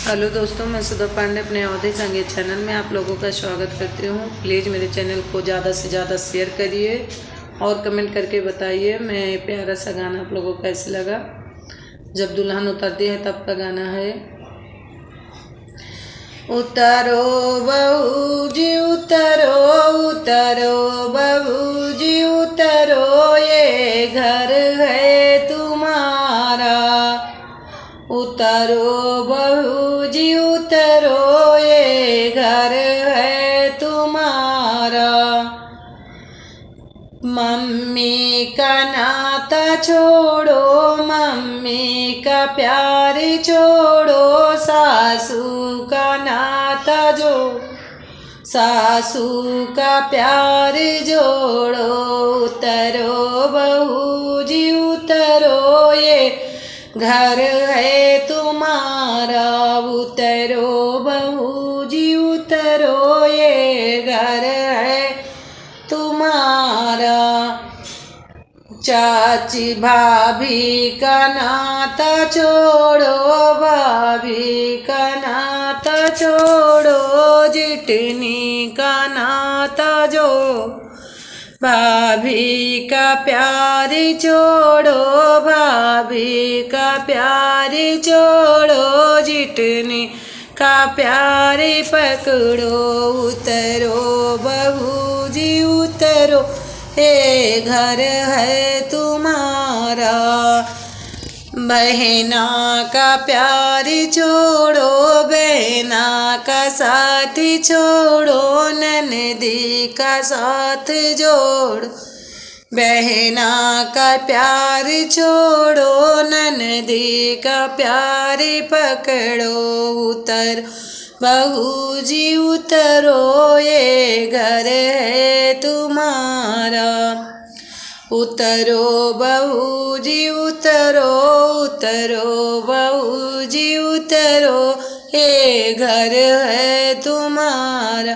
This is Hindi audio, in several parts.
हेलो दोस्तों, मैं सुधा पांडे अपने अवधि संगीत चैनल में आप लोगों का स्वागत करती हूँ। प्लीज़ मेरे चैनल को ज़्यादा से ज़्यादा शेयर करिए और कमेंट करके बताइए मैं प्यारा सा गाना आप लोगों को कैसे लगा। जब दुल्हन उतरती है तब का गाना है। उतरो बहू जी उतरो, उतरो बहू जी उतरो, ये घर है तुम्हारा। उतरो बहू जी उतरो, ये घर है तुम्हारा। मम्मी का नाता छोड़ो, मम्मी का प्यार छोड़ो, सासू का नाता जो सासू का प्यार जोड़ो। उतरो बहू जी उतरो, ये घर है तुम्हारा। उतरो बहू जी उतरो, ये घर है तुम्हारा। चाची भाभी का नाता छोड़ो, भाभी का नाता छोड़ो, जिटनी का नाता जो भाभी का प्यार छोड़ो, भाभी का प्यार छोड़ो, जिटनी का प्यार पकड़ो। उतरो बहू जी उतरो, ये घर है तुम्हारा। बहना का प्यार छोड़ो, बहना का साथ छोड़ो, ननदी का साथ जोड़। बहना का प्यार छोड़ो, ननदी का प्यार पकड़ो। उतर बहू जी उतरो, ये घर है तुम्हारा। उतरो बहू जी उतरो, उतरो बहू जी उतरो, ये घर है तुम्हारा।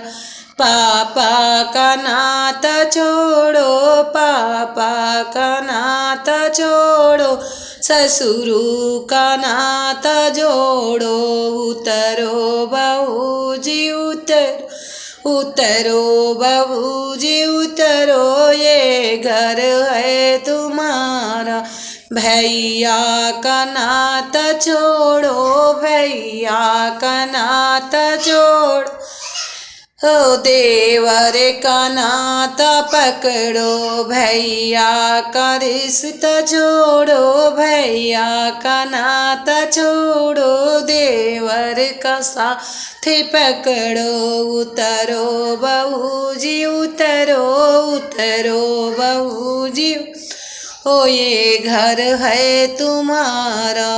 पापा का नाता छोड़ो, पापा का नाता छोड़ो, ससुरु का नाता जोड़ो। उतरो बहू जी उतरो, उतरो बहू जी उतरो, ये घर है तुम्हारा। भैया का नाता छोड़ो, भैया का नाता छोड़ो, ओ देवर का नाता पकड़ो। भैया का रिश्ता छोड़ो, भैया का नाता छोड़ो, देवर का साथ पकड़ो। उतरो बहू जी उतरो, उतरो बहू जी, ओ ये घर है तुम्हारा।